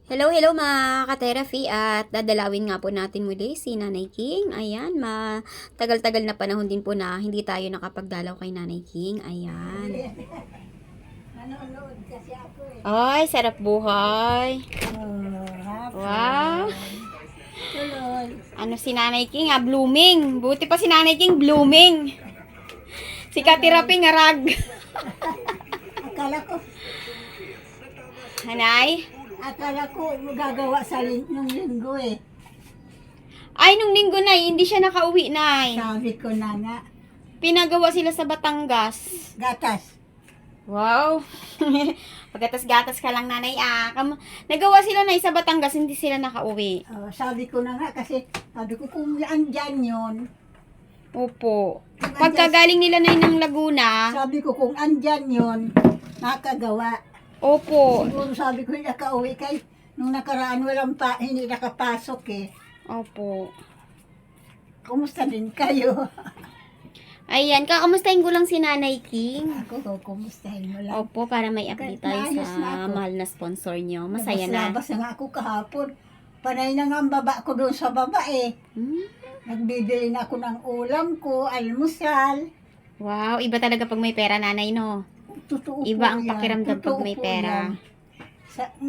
Hello, hello mga ka-therapy at dadalawin nga po natin muli si Nanay King. Ayan, matagal-tagal na panahon din po na hindi tayo nakapagdalaw kay Nanay King. Ayan. Nanonood kasi ako eh. Ay, sarap buhay. Wow. Tuloy. Ano si Nanay King blooming. Buti pa si Nanay King blooming. Si ka-therapy ngarag. Akala ko magagawa sa nung linggo eh. Ay, nung linggo na hindi siya nakauwi na. Sabi ko na nga, Pinagawa sila sa Batangas. gatas. Wow. Pagkatas-gatas ka lang, nanay. Nagawa sila na sa Batangas, hindi sila nakauwi. Sabi ko na nga kasi, sabi ko kung andyan yun, Opo. Pagkagaling nila na ng Laguna, sabi ko kung andyan yun, nakagawa. opo. Siguro sabi ko hindi nakauwi kay nung nakaraan walang hindi nakapasok eh. Opo. Kumusta din kayo? Ayan, kakamustahin ko lang si Nanay King. Ako, kumustahin mo lang. Opo, para may update tayo Naayos na sa ako. mahal na sponsor nyo. Masaya na. Labas na nga ako kahapon. Panay na nga ang baba ko doon sa baba eh. Hmm? Nagbibili na ako ng ulam ko, almusal. Wow, iba talaga pag may pera, nanay, no? Totoo Iba po ang yan. pakiramdam pag Totoo may po pera. yan.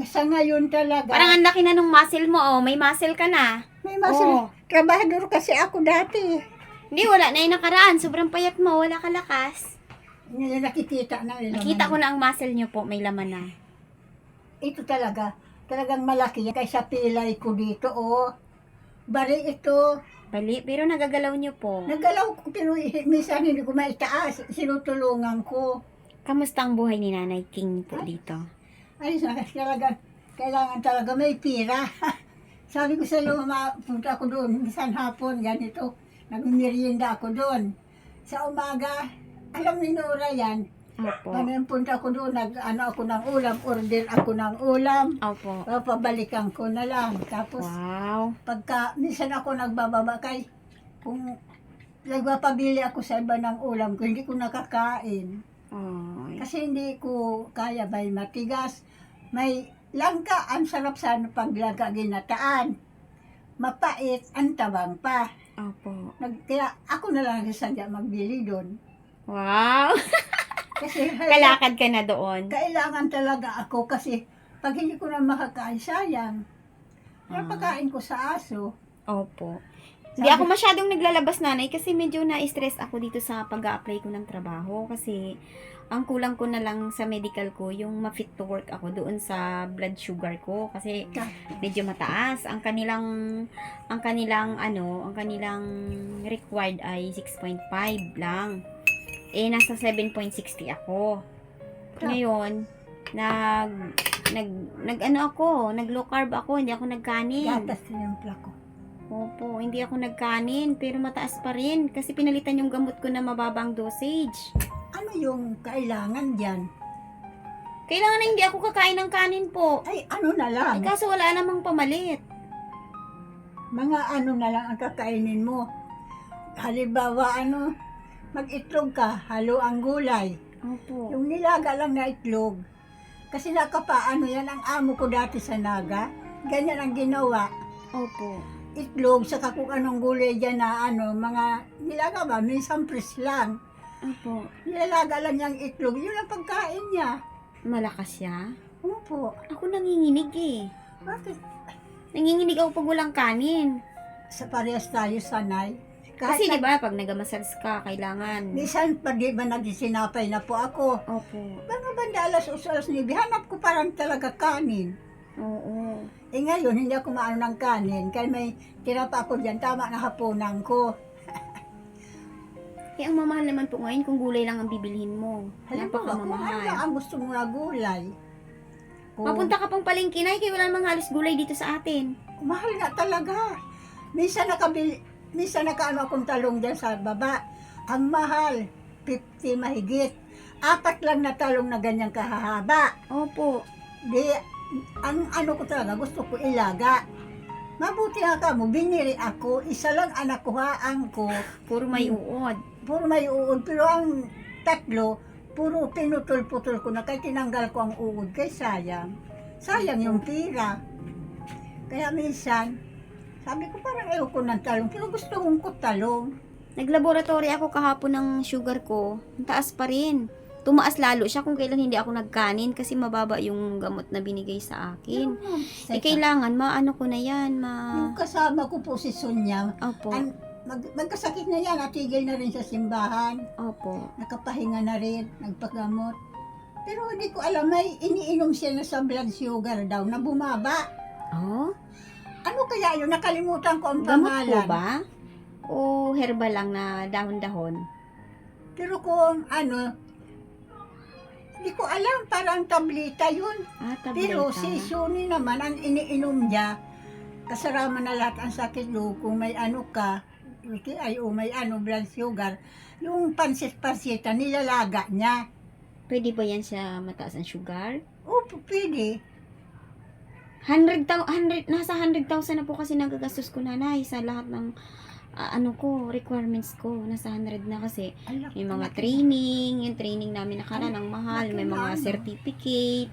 Sa ngayon talaga. Parang ang laki na nung muscle mo, oh. May muscle ka na. May masama. Oo. Trabahador kasi ako dati. Hindi, wala na yung nakaraan. Sobrang payat mo. Wala ka lakas. Hindi nakikita na nila. Nakita ko na ang muscle nyo po. May laman na. Ito talaga. Talagang malaki yan. Kaysa pilay ko dito, oh. Bari ito. Bali, pero nagagalaw nyo po. Naggalaw ko pero minsan hindi ko maitaas. Sinutulungan ko. Kamusta ang buhay ni Nanay King po dito? Ay, talaga, kailangan talaga may pira. Sabi ko sa luma, punta ako doon, minsan hapon, ganito, nagmerienda ako doon. Sa umaga, alam ni Nora yan, Opo. paano punta ako doon, ako ng ulam, order ako ng ulam, Opo. pabalikan ko na lang. Tapos, Wow. minsan ako nagbababa kay, kung nagpapabili ako sa iba ng ulam ko, hindi ko nakakain. Oh. Kasi hindi ko kaya may matigas. May langka, ang sarap sa paglangka ginataan. Mapait, ang tabang pa. Opo. Kaya ako na lang sadya magbili doon. Wow. Kasi Kalakad ka na doon. kailangan talaga ako kasi pag hindi ko na makakain, sayang. Napakain ko sa aso. Opo. Hindi ako masyadong naglalabas, nanay, kasi medyo na-stress ako dito sa pag-a-apply ko ng trabaho. Kasi ang kulang ko na lang sa medical ko, yung ma-fit to work ako doon sa blood sugar ko. Kasi medyo mataas. Ang kanilang required ay 6.5 lang. Eh, nasa 7.60 ako. Ngayon, nag low carb ako, hindi ako nagkanin. Gatas na yung plako. Opo, hindi ako nagkanin, pero mataas pa rin kasi pinalitan yung gamot ko na mababang dosage. Ano yung kailangan dyan? Kailangan na hindi ako kakain ng kanin po. Ay, ano na lang. Ay, kaso wala namang pamalit. Mga ano na lang ang kakainin mo. Halimbawa, mag-itlog ka, halo ang gulay. Opo. Yung nilaga lang na itlog. Kasi nakapaano yan, ang amo ko dati sa Naga. Ganyan ang ginawa. Opo. Itlog, saka kung anong gulay dyan na mga nilaga ba, minsan pres lang. Opo. Nilaga lang yung itlog, yun ang pagkain niya. Malakas siya? Opo. Ako nanginginig eh. Bakit? Nanginginig ako pag walang kanin. Sa parehas tayo sanay. Kasi di ba pag nagamassage ka, kailangan. Minsan pa di ba nagsinapay na po ako. Opo. Mga banda alas 9, hanap ko parang talaga kanin. Oo. Eh ngayon, hindi ako maano ng kanin. Kaya may tira pa ako dyan, tama na hapunan ko. Eh, ang mamahal naman po ngayon kung gulay lang ang bibilhin mo. Halimbawa, kung ano Napakamamahal. ang gusto mo na gulay. Kung, Mapunta ka pang palengkinay, kaya wala namang halos gulay dito sa atin. mahal nga talaga. Minsan nakaano akong talong dyan sa baba. Ang mahal, 50 mahigit. 4 lang na talong na ganyang kahahaba. Opo. Di, ang ano ko talaga, gusto ko ilaga. Mabuti nga ka mo, biniri ako, isa lang anak ko haang ko. Puro may uod. Puro may uod, pero ang tatlo, puro pinutol-putol ko na kaya tinanggal ko ang uod kay sayang. Sayang yung pira. Kaya minsan, sabi ko parang ayoko ng talong, pero gusto kong ko talong. Naglaboratory ako kahapon ng sugar ko. Ang taas pa rin. Tumaas lalo siya kung kailan hindi ako nagkanin kasi mababa yung gamot na binigay sa akin. Eh, kailangan, maano ko na yan, Yung kasama ko po si Sonia, Opo. magkasakit na yan, natigil na rin sa simbahan, Opo. nakapahinga na rin, nagpagamot. Pero hindi ko alam, may iniinom siya na sa blood sugar daw na bumaba. Oh? Ano kaya yun? Nakalimutan ko ang Gamot po pangalan. ba? O herbal lang na dahon-dahon? Pero kung ano, hindi ko alam, parang tableta yun. Ah, tableta. Pero si Suni naman, ang iniinom niya, kasarama na lahat ang sakit lo, kung may ano ka, ay o may ano, blood sugar, yung pansit-pansita, nilalaga niya. Pwede ba yan sa mataas ang sugar? Opo, pwede. 100, nasa 100,000 na po kasi nagagastos ko, nanay, sa lahat ng requirements ko. Nasa 100 na kasi. May mga training, yung training namin nakaraan ang mahal, may mga certificate,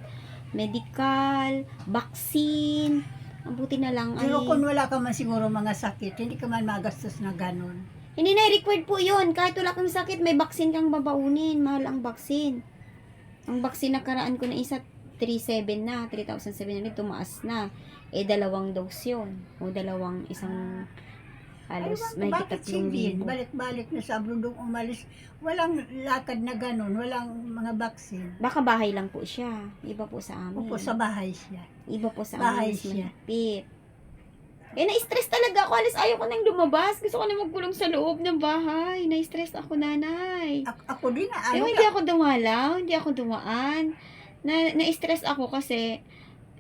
medical, vaccine. Ang buti na lang ay... Pero kung wala ka man siguro mga sakit, hindi ka man magastos na ganun. Hindi na required po yun. Kahit wala kang sakit, may vaccine kang babaunin. Mahal ang vaccine. Ang vaccine nakaraan ko na isa, 3,700 na. 3,700 tumaas na. Eh, 2 dose yun. O isang halos may bakit si 3,000. Vin, balik-balik na sa abroad umalis, walang lakad na ganun, walang mga vaccine. Baka bahay lang po siya. Iba po sa amin. Opo, sa bahay siya. Iba po sa bahay amin. Mas siya. mahigpit. Eh, na-stress talaga ako. Alis ayaw ko nang lumabas. Gusto ko na magkulong sa loob ng bahay. Na-stress ako, nanay. Ako din, Diba, hindi ako dumalaw, hindi ako dumaan. Na-stress ako kasi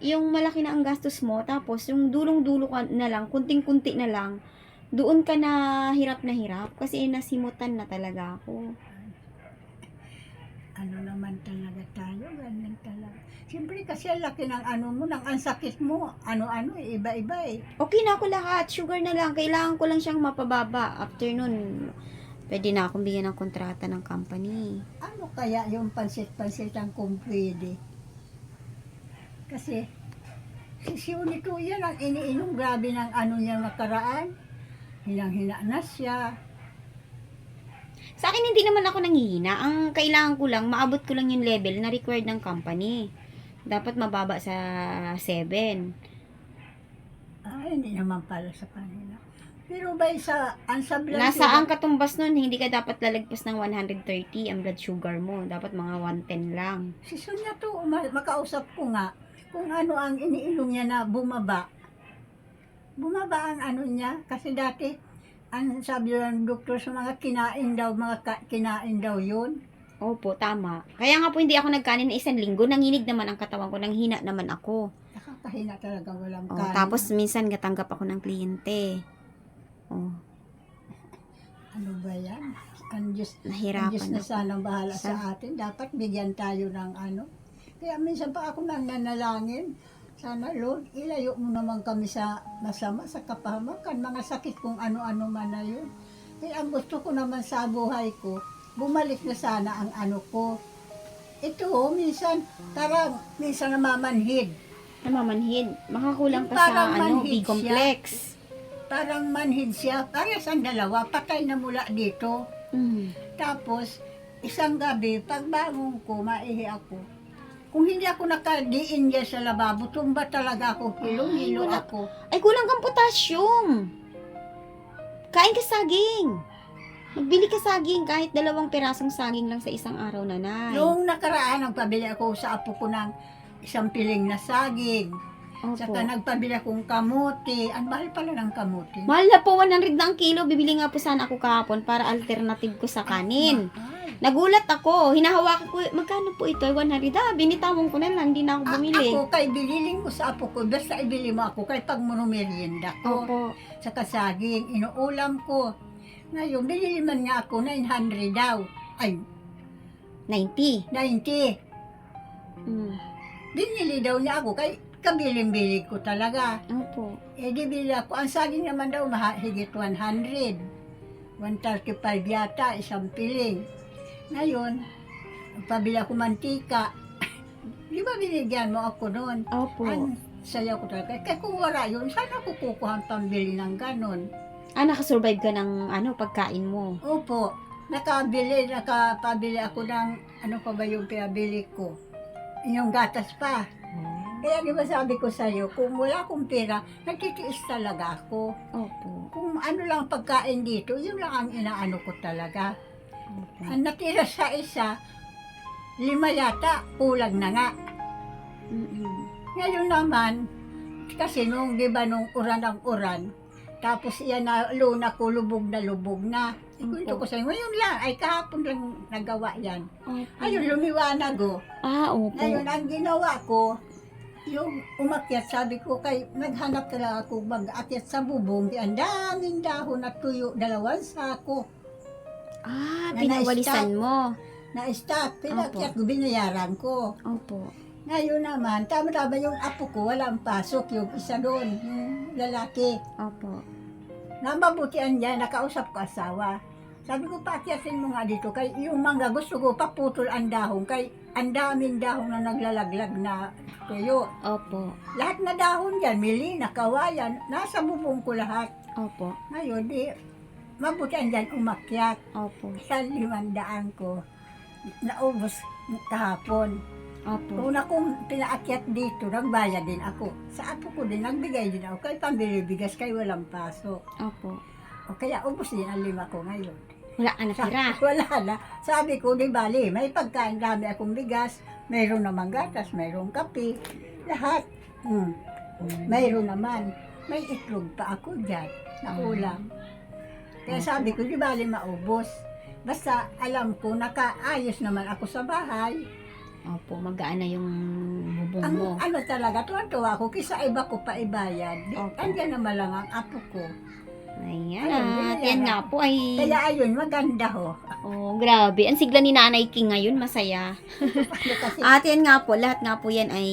yung malaki na ang gastos mo, tapos yung dulong-dulo ka na lang, kunting-kunti na lang, doon ka na hirap kasi nasimutan na talaga ako. ano naman talaga tayo, ganyan talaga. Siyempre kasi ang laki ng ano mo, ng ang sakit mo, ano-ano, iba-iba eh. Okay na ako lahat, sugar na lang, kailangan ko lang siyang mapababa. After nun, pwede na akong bigyan ng kontrata ng company. Ano kaya yung pansit-pansitan kung pwede? Kasi, si Unito yan ang iniinom, grabe ng ano niyang nakaraan. Hinang-hina na siya. Sa akin, hindi naman ako nanghihina. Ang kailangan ko lang, maabot ko lang yung level na required ng company. Dapat mababa sa 7. Hindi naman pala sa kanila. Pero ba ang sa blood Nasa sugar, ang katumbas nun, hindi ka dapat lalagpas ng 130 ang blood sugar mo. Dapat mga 110 lang. si Sonia to, makausap ko nga, kung ano ang iniinom niya na bumaba. Bumaba ang ano niya, kasi dati, ang sabi ng doktor sa mga kinain daw yun. Opo, tama. Kaya nga po hindi ako nagkanin na 1 linggo. Nanginig naman ang katawan ko. Nanghina naman ako. Nakakahina talaga, walang Oh, kanin. tapos minsan katanggap ako ng kliyente. Oh, Ano ba yan? Ang Diyos nahirapan na ako. sanang bahala sa atin. Dapat bigyan tayo ng ano. Kaya minsan pa ako nang nanalangin. Sana Lord, ilayo mo naman kami sa masama, sa kapahamakan, mga sakit kung ano-ano man na yun. Kaya ang gusto ko naman sa buhay ko, bumalik na sana ang ano ko. Ito, minsan namamanhid. Namamanhid. Makakulang pa Parang sa manhid B-complex. Parang manhid siya, parehas ang dalawa, patay na mula dito. Tapos, isang gabi, pagbangon ko, maihi ako. Kung hindi ako nakadiin dyan sa lababo, tumba talaga ako, hilo-hilo wala. ako. Ay, kulang kang potassium. Kain ka saging. Magbili ka saging, kahit 2 pirasong saging lang sa isang araw, nanay. Noong nakaraan, nagpabili ako sa apo ko ng 1 piling na saging. Opo. Saka nagpabili akong kamote. Ang mahal pala ng kamote. Mahal na po, 100 na ang kilo. Bibili nga po sana ako kahapon para alternative ko sa kanin. Mahal. Nagulat ako. Hinahawakan ko, magkano po ito? 100. Binitawan ko na lang. Hindi na ako bumili. Ako, kay bililing ko sa apo ko, basta ibili mo ako, kay pag merienda ko. Opo. Saka saging, inuulam ko. Ngayon, binili man nga ako, 900 daw. Ay, 90. 90. Binili daw niya ako, kay kabiling-bilig ko talaga. Opo. Eh, di bili ako. Ang saging naman daw, higit 100. 135 yata, 1 piling. Ngayon, pabili ako mantika. Di ba binigyan mo ako noon? Opo. Ang sayaw ko talaga. Kaya kung wala yun, sana ako kukuha ang pambili ng ganon. Nakasurvive ka ng pagkain mo. Opo, nakapabili ako ng, ano pa ba yung pinabili ko? Yung gatas pa. Kaya di ba sabi ko sa'yo, kung wala akong pera, nagtitiis talaga ako. Opo. Kung ano lang pagkain dito, yun lang ang inaano ko talaga. Opo. Ang natira sa isa, 5 yata, kulang na nga. Mm-mm. Ngayon naman, kasi nung, di ba, nung uran ang uran, tapos iyan na, luna ko, lubog na. Ikwento ko sa'yo, ngayon lang, ay kahapon lang nagawa yan. Opo. Ayun, lumiwanag o. Opo. Ngayon, ang ginawa ko, yung umakyat, sabi ko, naghanap talaga ako mag-akyat sa bubong, ang daming dahon at tuyo, 2 sako. Pinawalisan mo. Na-stop, pinakyat ko, binayaran ko. Opo. Ngayon naman, tama-tama yung apo ko, walang pasok, yung isa doon, yung lalaki. Opo. Namabutian niya, nakausap ko asawa. Sabi ko, paakyatin mo nga dito, kay yung mangga gusto ko paputol ang dahon, kay ang daming dahon na naglalaglag na tuyo. Opo. Lahat na dahon yan, milina, kawayan, nasa bubong ko lahat. Opo. Ngayon, mabutian dyan umakyat. Opo. Sa 500 ko, naubos kahapon. Opo. Una kong pinaakyat dito, nagbayad din ako. Sa apo ko din, nagbigay din ako. Kaya pambili bigas, kaya walang pasok. Opo. O kaya ubos din ang 5 ko ngayon. Wala ka natira. Wala na. Sabi ko, di bali, may pagkain dami akong bigas, mayroon naman gatas, mayroon kape, lahat. Mayroon naman. May itlog pa ako dyan, na ulam. Kaya sabi ko, di bali maubos. Basta alam ko, nakaayos naman ako sa bahay. Opo, magaan na yung bubong Ang mo. ano talaga, tuwan-tuwa ako, kisa iba ko pa ibayad. Opo. Andyan naman lang ang apo ko. Ayan. Ayun, Yan nga po ay... Kaya ayun, maganda ho. Oh, grabe. Ang sigla ni Nanay King ngayon, masaya. Ano kasi, At yan nga po, lahat nga po yan ay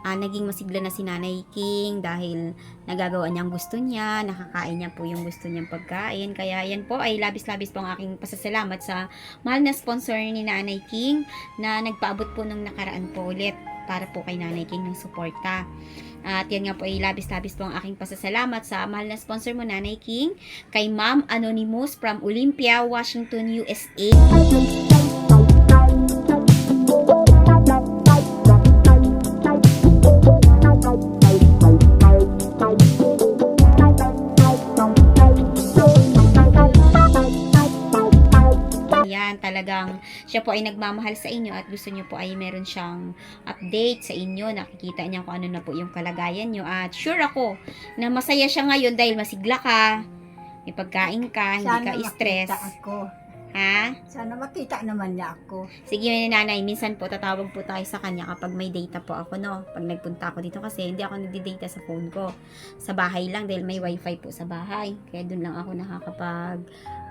naging masigla na si Nanay King dahil nagagawa niya ang gusto niya, nakakain niya po yung gusto niyang pagkain. Kaya yan po ay labis-labis po ang aking pasasalamat sa mahal na sponsor ni Nanay King na nagpaabot po ng nakaraan po ulit para po kay Nanay King ng suporta. At yan nga po ay labis-labis po ang aking pasasalamat sa mahal na sponsor mo, Nanay King, kay Ma'am Anonymous from Olympia, Washington, USA. Yan, talagang siya po ay nagmamahal sa inyo at gusto niyo po ay meron siyang update sa inyo. Nakikita niya kung ano na po yung kalagayan niyo. At sure ako na masaya siya ngayon dahil masigla ka, may pagkain ka, hindi sana ka stress. makita ako. Ha? Sana makita naman niya ako. Sige, Nanay, minsan po tatawag po tayo sa kanya kapag may data po ako, no? Pag nagpunta ako dito kasi hindi ako nagdi-data sa phone ko. Sa bahay lang dahil may wifi po sa bahay. Kaya doon lang ako nakakapag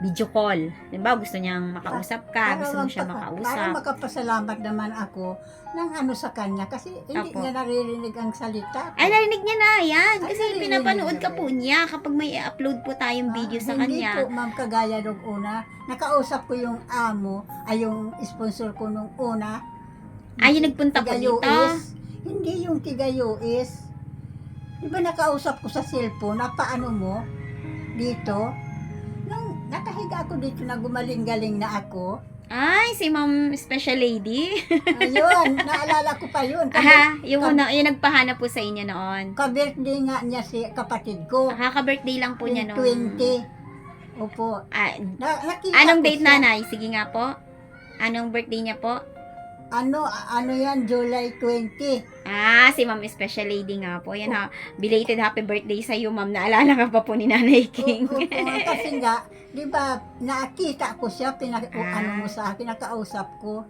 video call. Diba? Gusto niyang makausap ka, gusto mo siya Para makausap. makapasalamat naman ako ng ano sa kanya kasi hindi Apo. niya naririnig ang salita ko. Ay, narinig niya na yan. Ay, Kasi narinig pinapanood niya ka ba po niya kapag may upload po tayong video sa Hindi kanya. po, ma'am, kagaya nung una. Nakausap ko yung amo, ay yung sponsor ko nung una. Ay, yung nagpunta po Tiga dito. US. Hindi yung tiga US. Di ba nakausap ko sa cellphone, na paano mo dito? Nung nakahiga ako dito na gumaling-galing na ako, Ay, si Ma'am Special Lady. ayun, naalala ko pa yun. Aha, yung nagpahanap po sa inyo noon. Ka-birthday nga niya si kapatid ko. Kaka-birthday lang po niya Yung noon. 20. Opo. Anong Nakita ko date, siya. Nanay? Sige nga po. Anong birthday niya po? Ano yan, July 20. Si Ma'am Special Lady nga po. Yan ha. Belated happy birthday sa iyo, Ma'am. Naalala ka pa po ni Nanay King. Opo, kasi nga, di ba, nakita ko siya, ano mo sa akin, nakausap ko.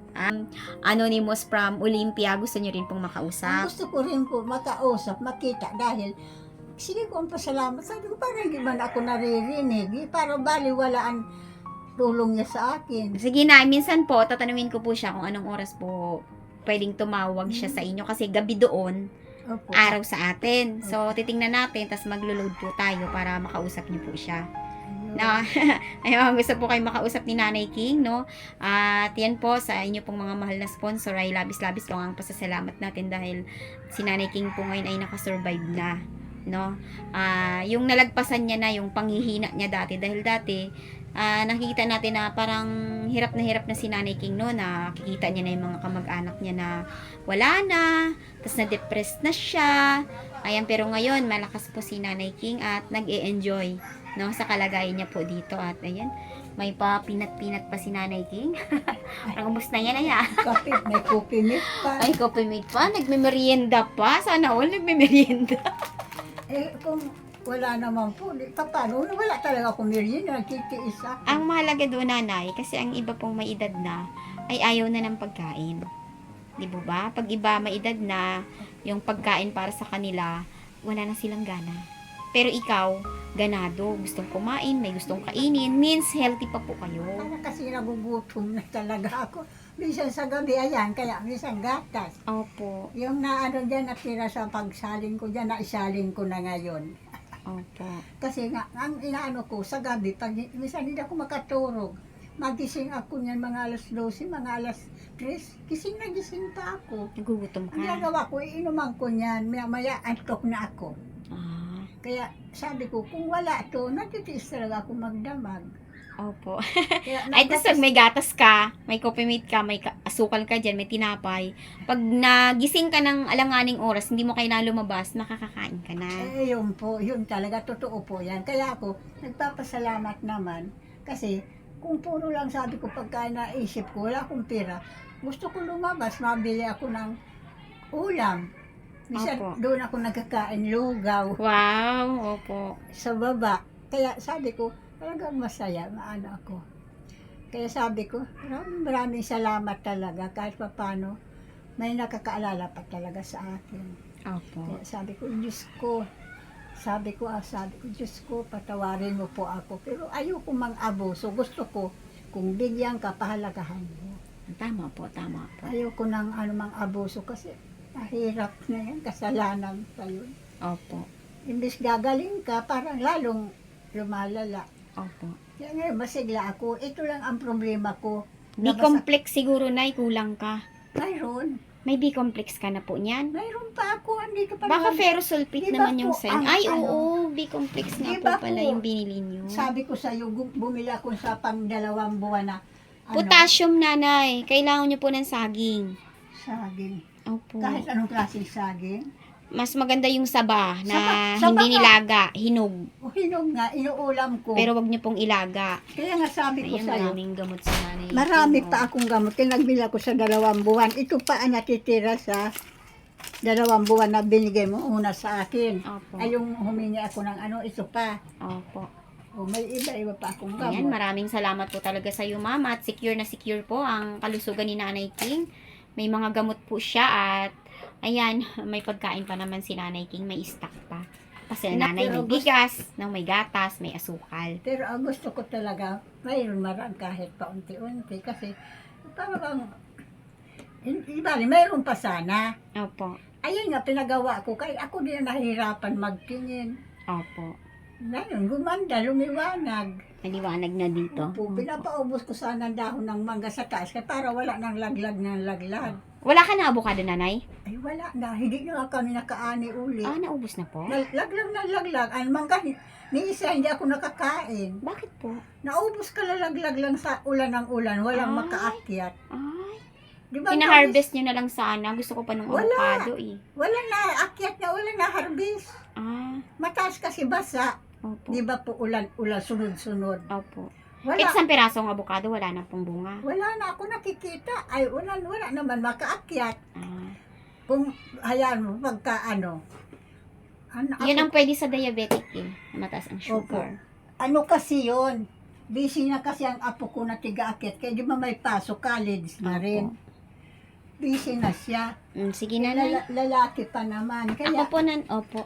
Anonymous from Olympia. Gusto niyo rin pong Ang makausap? gusto ko rin po makausap, makita, dahil sige ko ang pasalamat. Sabi ko, parang hindi man ako naririnig. Parang baliwalaan tulong niya sa akin. Sige na, minsan po, tatanungin ko po siya kung anong oras po pwedeng tumawag siya sa inyo. Kasi gabi doon, Opo. araw sa atin. So, titingnan natin, tapos maglo-load po tayo para makausap niyo po siya. Ayun. No? Ayun, gusto po kayo makausap ni Nanay King, no? At yan po, sa inyo pong mga mahal na sponsor ay labis-labis po ang pasasalamat natin dahil si Nanay King po ngayon ay nakasurvive na, no? Yung nalagpasan niya na yung panghihina niya dati dahil dati nakikita natin na parang hirap na si Nanay King, no? Nakikita niya na yung mga kamag-anak niya na wala na, tapos na-depressed na siya. Ayan, pero ngayon malakas po si Nanay King at nag-e-enjoy, no, sa kalagayan niya po dito. At ayan, may pa pinat-pinat pa si Nanay King. Parang ubos na yan, ay Kapit, may coffee milk pa. Ay, coffee mate pa, nagme-merienda pa. Sana all nagme-merienda. Kung wala naman po, paano? Wala talaga akong merienda, nagtitiis ako. Ang mahalaga doon, Nanay, kasi ang iba pong may edad na, ay ayaw na ng pagkain. Di ba? Pag iba may edad na, yung pagkain para sa kanila, wala na silang gana. Pero ikaw, ganado, gustong kumain, may gustong kainin, means healthy pa po kayo. Kaya kasi nagugutom na talaga ako. Minsan sa gabi, ayan, kaya minsan gatas. Opo, Yung naano dyan, natira sa pagsaling ko dyan, naisaling ko na ngayon. opo. Kasi nga, ang inaano ko sa gabi, pag minsan hindi ako makaturog, magising ako niyan mga alas 12, mga alas 3, gising na gising pa ako. Nagugutom Ang ka. ginagawa ko, inuman ko niyan, maya antok na ako. Ah, Kaya sabi ko, kung wala to, natitiis talaga ako magdamag. opo. Kaya Ay, tapos pag may gatas ka, may coffee mate ka, may asukal ka dyan, may tinapay. Pag nagising ka ng alanganing oras, hindi mo kailangan lumabas, makakakain ka na. yun po, yun talaga, totoo po yan. Kaya ako, nagpapasalamat naman, kasi kung puro lang sabi ko, pagka naisip ko, wala akong pera, gusto ko lumabas, mabili ako ng ulam. Minsan, Opo. doon ako nagkakain lugaw Wow, opo. sa baba. Kaya sabi ko, talagang masaya, maano ako. Kaya sabi ko, maraming salamat talaga, kahit pa paano, may nakakaalala pa talaga sa akin. Opo. Kaya sabi ko, Diyos ko, patawarin mo po ako. Pero ayoko mang-abuso. Gusto ko, kung bigyan ka, pahalagahan mo. Tama po, tama po. Ayoko ng anumang abuso kasi mahirap na yan, kasalanan pa yun. Opo. Imbis gagaling ka, parang lalong lumalala. Opo. Kaya ngayon, masigla ako. Ito lang ang problema ko. B-complex siguro, Nay, kulang ka. Mayroon. May B-complex ka na po niyan. Mayroon pa ako. Andito pa Baka naman. ferrosulfate Di ba naman yung po sign. ang Ay, ano? oo, B-complex nga Di po ba pala po? yung binili nyo. Sabi ko sa'yo, bumili ako sa pang 2 buwan na Potassium, Nanay. Kailangan nyo po ng saging. saging. Opo. Kahit anong klaseng saging. Mas maganda yung saba na Saba hindi nga. nilaga, hinog. O hinog nga, inuulam ko. Pero wag nyo pong ilaga. Kaya nga sabi ko Ayan, sa'yo, maraming gamot sa Nanay. marami King, pa akong gamot. Kaya nagbili ako sa 2 buwan. Ito pa ang natitira sa 2 buwan na binigay mo una sa akin. Opo. Ay yung humingi ako ng ano, ito pa. Opo. O may iba pa akong gamot. Ayan, maraming salamat po talaga sa iyo, Ma'am. At secure na secure po ang kalusugan ni Nanay King. May mga gamot po siya at ayan, may pagkain pa naman si Nanay King. May stock pa. Kasi Nanay may Pero bigas, may gatas, may asukal. Pero ang gusto ko talaga, mayroon marang kahit paunti-unti. Kasi parang, bali, mayroon pa sana. Opo. Ayun nga, pinagawa ko. Kaya ako din nahihirapan magtingin. Opo. Ngayon, gumanda, lumiwanag. Naliwanag na dito. Opo, pinapaubos ko sana ang dahon ng mangga sa taas kaya para wala nang laglag ng laglag. Wala ka na avocado, Nanay? Ay, wala na. Hindi na kami nakaani uli. Ah, naubos na po? Laglag ng laglag. Ang mangga, ni isa hindi ako nakakain. Bakit po? Naubos ka lalaglag lang sa ulan ng ulan. Walang Ay. makaakyat. Ay, Di ba? pina-harvest nyo na lang sana. Gusto ko pa nung Wala. avocado eh. Wala na akyat na, wala na harvest. Ah, Mataas kasi basa. opo. Di ba po ulan, sunod-sunod. Opo. Wala. Kahit isang pirasong avocado, wala na pong bunga. Wala na ako nakikita. Ay, wala naman makaakyat. Ah. Kung hayaan mo, pagka ano. Yun ang pwede sa diabetic eh. Na mataas ang sugar. Ano kasi yun? Busy na kasi ang apo ko na tiga-akyat. Kaya di ba may pasok, college na Opo. rin. Busy na siya. Sige, Nanay. Lalaki pa naman. Ako Kaya po opo.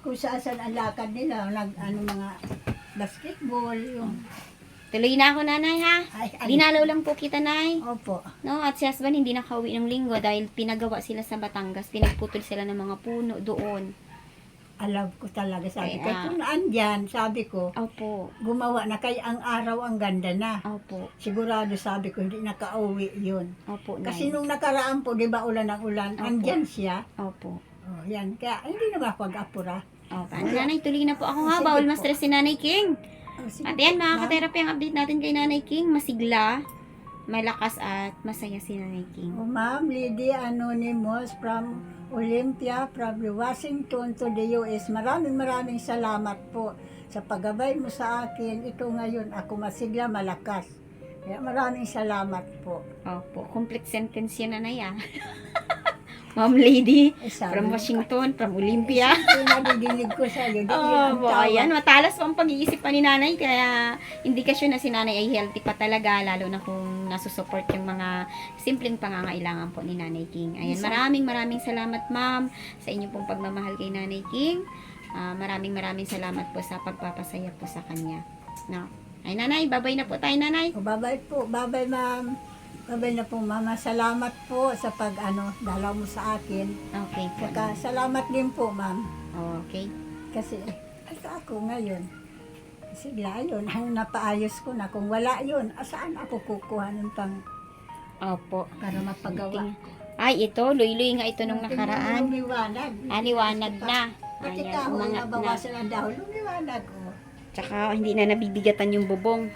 kung saan ang lakad nila, mga basketball, yung... Tuloy na ako, Nanay, ha? Ay, Dinalaw lang po kita, Nay. Opo. No, at si husband hindi nakauwi ng linggo dahil pinagawa sila sa Batangas. Pinagputol sila ng mga puno doon. alam ko talaga, sabi ko, Kaya- kung andyan, sabi ko, Opo. gumawa na kaya ang araw ang ganda na. Opo. Sigurado, sabi ko, hindi nakauwi yun. Opo, Nay. Kasi nung nakaraan po, di ba ulan ng ulan, Opo. andyan siya. Opo. Oh, yan, kaya hindi na ba pag-apura. Opo. Nanay, tuloy na po ako nga. Sige Bawal po. ma-stress si Nanay King. Oh, sige At yan, po, mga ma'am. ka-therapy, ang update natin kay Nanay King. Masigla, malakas at masaya si Nanay King. Oh, Ma'am Lady Anonymous from Olympia, from Washington to the US. Maraming salamat po sa paggabay mo sa akin. Ito ngayon, ako masigla, malakas. Kaya maraming salamat po. Opo. Complete sentence yun, Nanay, ah. Ma'am Lady, Sabi from mo, Washington, from Olympia. Pinadidinig ko sa iyo. Oh, ayan, matalas pa ang pag-iisip pa ni nanay, kaya indikasyon na si nanay ay healthy pa talaga, lalo na kung nasusupport yung mga simpleng pangangailangan po ni Nanay King. Ayan, maraming salamat ma'am sa inyong pong pagmamahal kay Nanay King. Maraming salamat po sa pagpapasaya po sa kanya. No? Ay nanay, babay na po tayo nanay. Bye-bye po. Bye-bye, ma'am. Bye-bye na po, mama. Salamat po sa dalaw mo sa akin. Okay po. Saka salamat din po, ma'am. Okay. Kasi, ako ngayon. Sigla yun, ang napaayos ko na. Kung wala yun, saan ako kukuha ng pang Opo. para mapagawa? Ay, ito, luy-luy nga ito nung nakaraan. Lumiwanag. Liwanag na. Pati Ayan, kahoy, umangat na. nabawasan ang dahon. Lumiwanag, oh. Tsaka hindi na nabibigatan yung bubong.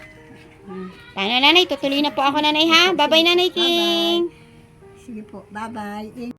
Tayo na nanay, tutuloy na po ako nanay ha. Bye bye Nanay King. Sige po, bye-bye.